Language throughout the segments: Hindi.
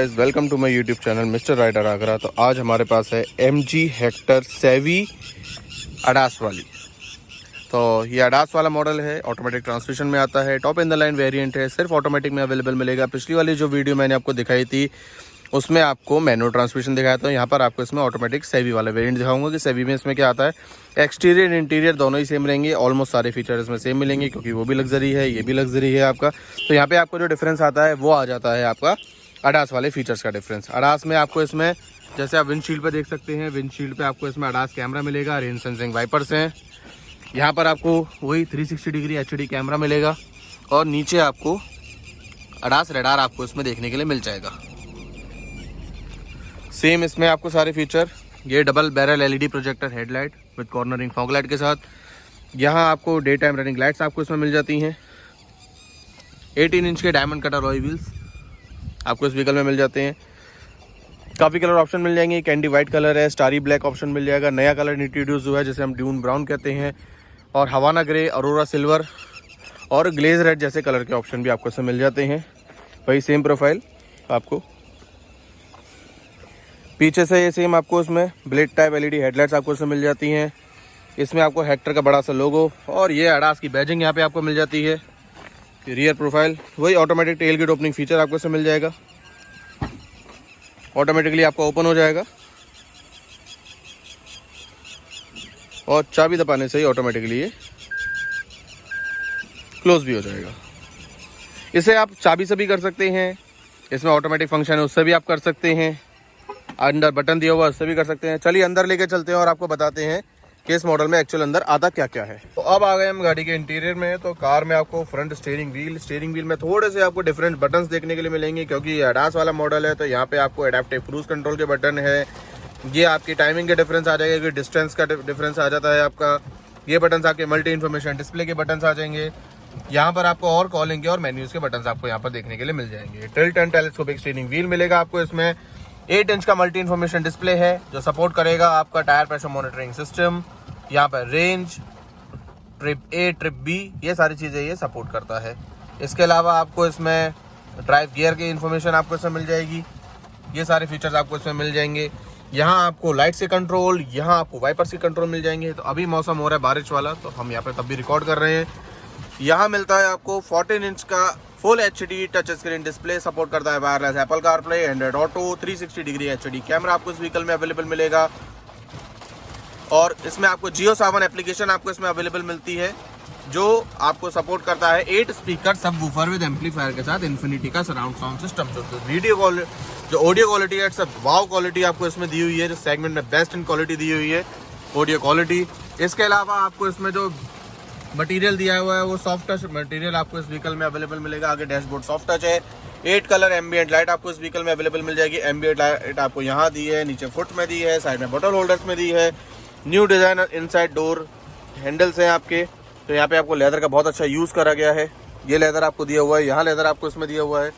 Guys, welcome to my YouTube channel mister rider Agra. तो आज हमारे पास है MG हेक्टर सेवी अडास वाली। तो ये अडास वाला मॉडल है, ऑटोमेटिक ट्रांसमिशन में आता है, top in the line variant है, सिर्फ ऑटोमेटिक में अवेलेबल मिलेगा। पिछली वाली जो वीडियो मैंने आपको दिखाई थी उसमें आपको मैनुअल ट्रांसमिशन दिखाया था, यहाँ पर आपको इसमें ऑटोमेटिक सेवी वाला वेरिएंट दिखाऊंगा कि सेवी में इसमें क्या आता है। एक्सटीरियर इंटीरियर दोनों ही सेम रहेंगे, ऑलमोस्ट सारे फीचर इसमें सेम मिलेंगे क्योंकि वो भी लग्जरी है, ये भी लग्जरी है आपका। तो यहाँ पे आपको जो डिफरेंस आता है वो आ जाता है आपका अडास वाले फीचर्स का डिफरेंस। अडास में आपको इसमें जैसे आप विंडशील्ड पे देख सकते हैं, विंडशील्ड पे आपको इसमें अडास कैमरा मिलेगा, रेन सेंसिंग वाइपर्स हैं। यहाँ पर आपको वही 360 डिग्री HD कैमरा मिलेगा और नीचे आपको अडास रेडार आपको इसमें देखने के लिए मिल जाएगा। सेम इसमें आपको सारे फीचर, ये double barrel LED projector headlight with cornering fog light के साथ। यहाँ आपको डे टाइम रनिंग लाइट्स आपको इसमें मिल जाती हैं। 18 इंच के डायमंड कटर अलॉय व्हील्स आपको इस व्हीकल में मिल जाते हैं। काफ़ी कलर ऑप्शन मिल जाएंगे, कैंडी वाइट कलर है, स्टारी ब्लैक ऑप्शन मिल जाएगा, नया कलर इंट्रोड्यूस हुआ है जिसे हम ड्यून ब्राउन कहते हैं, और हवाना ग्रे, अरोरा सिल्वर और ग्लेज रेड जैसे कलर के ऑप्शन भी आपको इसमें मिल जाते हैं। वही सेम प्रोफाइल आपको पीछे से, ये सेम आपको इसमें ब्लेड टाइप LED हेडलाइट्स आपको इसमें मिल जाती हैं। इसमें आपको हेक्टर का बड़ा सा लोगो और ये अडास की बैजिंग यहाँ पे आपको मिल जाती है। रियर प्रोफाइल वही automatic tail gate opening feature आपको इसमें मिल जाएगा, ऑटोमेटिकली आपको ओपन हो जाएगा और चाबी दबाने से ही ऑटोमेटिकली ये क्लोज भी हो जाएगा। इसे आप चाबी से भी कर सकते हैं, इसमें ऑटोमेटिक फंक्शन है उससे भी आप कर सकते हैं, अंदर बटन दिया हुआ उससे भी कर सकते हैं। चलिए अंदर लेके चलते हैं और आपको बताते हैं कि इस मॉडल में एक्चुअल अंदर आता क्या क्या है। तो अब आ गए हम गाड़ी के इंटीरियर में। तो कार में आपको फ्रंट स्टीयरिंग व्हील में थोड़े से आपको डिफरेंट बटन्स देखने के लिए मिलेंगे क्योंकि ये अडास वाला मॉडल है। तो यहाँ पे आपको एडेप्टिव क्रूज कंट्रोल के बटन है, ये आपकी टाइमिंग के डिफरेंस आ जाएगा, डिस्टेंस का डिफरेंस आ जाता है आपका। ये बटन आपके मल्टी इन्फॉर्मेशन डिस्प्ले के बटन आ जाएंगे। यहाँ पर आपको और कॉलिंग के और मेन्यूज के बटन आपको यहाँ पर देखने के लिए मिल जाएंगे। Tilt and telescopic steering wheel मिलेगा आपको इसमें। 8 इंच का मल्टी इन्फॉर्मेशन डिस्प्ले है जो सपोर्ट करेगा आपका टायर प्रेशर मॉनिटरिंग सिस्टम, यहाँ पर range, trip A, trip B, ये सारी चीज़ें ये सपोर्ट करता है। इसके अलावा आपको इसमें ड्राइव गियर की इन्फॉर्मेशन आपको इसमें मिल जाएगी, ये सारे फीचर्स आपको इसमें मिल जाएंगे। यहाँ आपको लाइट से कंट्रोल, यहाँ आपको वाइपर्स की कंट्रोल मिल जाएंगे। तो अभी मौसम हो रहा है बारिश वाला, तो हम यहाँ पे तब भी रिकॉर्ड कर रहे हैं। यहाँ मिलता है आपको 14 इंच का full HD touch screen display, support करता है wireless Apple CarPlay, Android auto, 360 degree HD camera आपको इस व्हीकल में अवेलेबल मिलेगा। और इसमें आपको जियो सावन एप्लीकेशन आपको इसमें अवेलेबल मिलती है जो आपको सपोर्ट करता है 8 स्पीकर सबवूफर विद एम्पलीफायर के साथ इन्फिनिटी का सराउंड साउंड सिस्टम। जो ऑडियो क्वालिटी है, सब वाव क्वालिटी आपको इसमें दी हुई है, जो सेगमेंट में बेस्ट इन क्वालिटी दी हुई है ऑडियो क्वालिटी। इसके अलावा आपको इसमें जो मटेरियल दिया हुआ है वो सॉफ्ट टच मटेरियल आपको इस व्हीकल में अवेलेबल मिलेगा। आगे डैशबोर्ड सॉफ्ट टच है, 8 कलर एम्बिएंट लाइट आपको इस व्हीकल में अवेलेबल मिल जाएगी। एम्बिएंट लाइट आपको यहाँ दी है, नीचे फुट में दी है, साइड में बॉटल होल्डर्स में दी है। New designer inside door handles हैं आपके। तो यहाँ पे आपको लेदर का बहुत अच्छा यूज करा गया है, ये लेदर आपको दिया हुआ है, यहाँ लेदर आपको इसमें दिया हुआ है।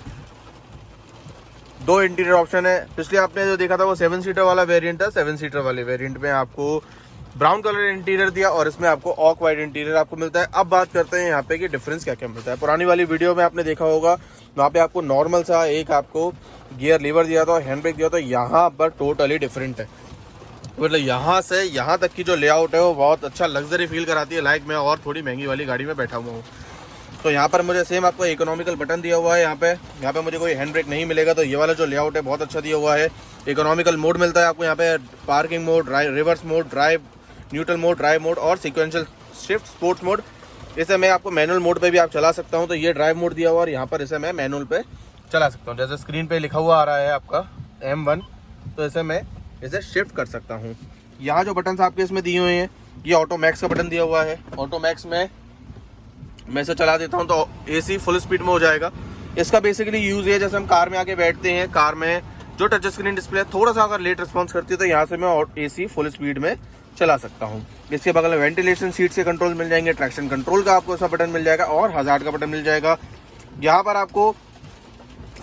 2 इंटीरियर ऑप्शन है। पिछले आपने जो देखा था वो 7 सीटर वाला वेरिएंट था, 7 सीटर वाले वेरिएंट में आपको ब्राउन कलर इंटीरियर दिया और इसमें आपको ऑक वाइट इंटीरियर आपको मिलता है। अब बात करते हैं यहाँ पे कि डिफरेंस क्या क्या मिलता है। पुरानी वाली वीडियो में आपने देखा होगा, वहाँ पे आपको नॉर्मल सा एक आपको गियर लीवर दिया था, हैंड ब्रेक दिया था। यहाँ पर टोटली डिफरेंट है, मतलब यहाँ से यहाँ तक की जो लेआउट है वो बहुत अच्छा लग्जरी फील कराती है। लाइक मैं और थोड़ी महंगी वाली गाड़ी में बैठा हुआ हूँ। तो यहाँ पर मुझे सेम आपको इकोनॉमिकल बटन दिया हुआ है, यहाँ पे मुझे कोई हैंड ब्रेक नहीं मिलेगा। तो ये वाला जो लेआउट है बहुत अच्छा दिया हुआ है। इकोनॉमिकल मोड मिलता है आपको यहाँ पे, parking mode, reverse mode, drive, neutral mode, drive mode और सिक्वेंशियल शिफ्ट, स्पोर्ट्स मोड। इसे मैं आपको मैनुअल मोड पे भी आप चला सकता हूँ। तो ये ड्राइव मोड दिया हुआ और यहाँ पर इसे मैं मैनुअल पे चला सकता हूँ। जैसे स्क्रीन पे लिखा हुआ आ रहा है आपका M1, तो इसे मैं इसे शिफ्ट कर सकता हूँ। यहाँ जो बटन आपके इसमें दिए हुए हैं, ये ऑटो मैक्स का बटन दिया हुआ है। ऑटो मैक्स में मैं इसे चला देता हूँ तो AC फुल स्पीड में हो जाएगा। इसका बेसिकली यूज़ है, जैसे हम कार में आके बैठते हैं, कार में जो टच स्क्रीन डिस्प्ले थोड़ा सा अगर लेट रिस्पॉन्स करती है तो यहाँ से मैं AC फुल स्पीड में चला सकता हूँ। इसके बगल में वेंटिलेशन सीट से कंट्रोल मिल जाएंगे, ट्रैक्शन कंट्रोल का आपको ऐसा बटन मिल जाएगा और हजार्ड का बटन मिल जाएगा। यहाँ पर आपको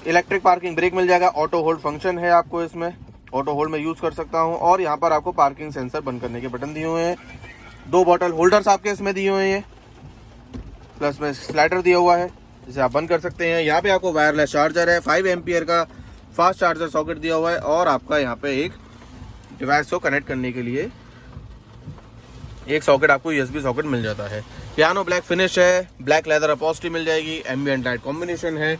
इलेक्ट्रिक पार्किंग ब्रेक मिल जाएगा, ऑटो होल्ड फंक्शन है आपको इसमें, ऑटो होल्ड में यूज़ कर सकता हूँ। और यहाँ पर आपको पार्किंग सेंसर बंद करने के बटन दिए हुए हैं। 2 बॉटल होल्डर्स आपके इसमें दिए हुए हैं, प्लस में स्लाइडर दिया हुआ है जिसे आप बंद कर सकते हैं। यहाँ पे आपको वायरलेस चार्जर है, 5 एम्पियर का फास्ट चार्जर सॉकेट दिया हुआ है और आपका यहाँ पे एक डिवाइस को कनेक्ट करने के लिए एक सॉकेट आपको यूएसबी सॉकेट मिल जाता है। पियानो ब्लैक फिनिश है, ब्लैक लेदर अपॉस्ट्री मिल जाएगी, एम्बिएंट लाइट कॉम्बिनेशन है।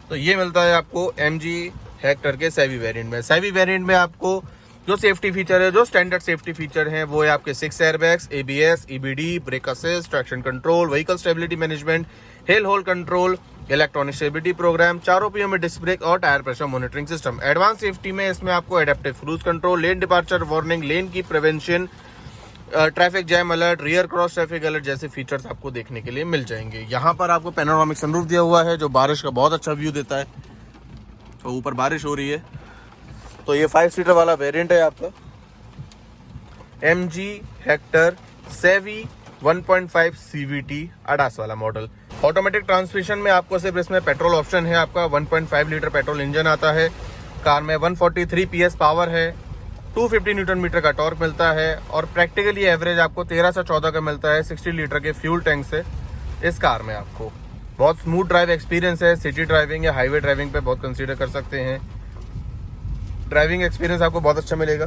तो ये मिलता है आपको MG हेक्टर के सेवी वेरिएंट में। सेवी वेरिएंट में आपको जो सेफ्टी फीचर है, जो स्टैंडर्ड सेफ्टी फीचर है, वो है आपके 6 airbags, ABS, EBD, brake assist, traction control, vehicle stability management, hill hold control, electronic stability program, 4 PO में डिस्क ब्रेक और tyre pressure monitoring system. Advance safety में इसमें आपको adaptive cruise control, lane departure warning, lane keep prevention, traffic jam alert, rear cross traffic alert जैसे फीचर्स आपको देखने के लिए मिल जाएंगे। यहाँ पर आपको पैनोरामिक सनरूफ दिया हुआ है जो बारिश का बहुत अच्छा व्यू देता है। तो ऊपर बारिश हो रही है। तो ये 5 सीटर वाला वेरिएंट है आपका MG हेक्टर सेवी 1.5 CVT ADAS वाला मॉडल। ऑटोमेटिक ट्रांसमिशन में आपको सिर्फ इसमें पेट्रोल ऑप्शन है। आपका 1.5 लीटर पेट्रोल इंजन आता है। कार में 143 PS पावर है, 250 न्यूटन मीटर का टॉर्क मिलता है और प्रैक्टिकली एवरेज आपको 13 से 14 का मिलता है 60 लीटर के फ्यूल टैंक से। इस कार में आपको बहुत स्मूथ ड्राइव एक्सपीरियंस है। सिटी ड्राइविंग या हाईवे ड्राइविंग पे बहुत कंसीडर कर सकते हैं। ड्राइविंग एक्सपीरियंस आपको बहुत अच्छा मिलेगा।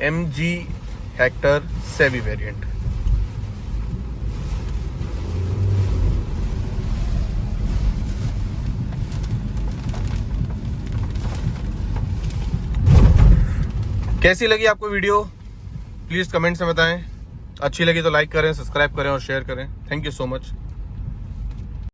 MG हेक्टर सेवी वेरिएंट। कैसी लगी आपको वीडियो प्लीज कमेंट से बताएं। अच्छी लगी तो लाइक करें, सब्सक्राइब करें और शेयर करें। Thank you so much.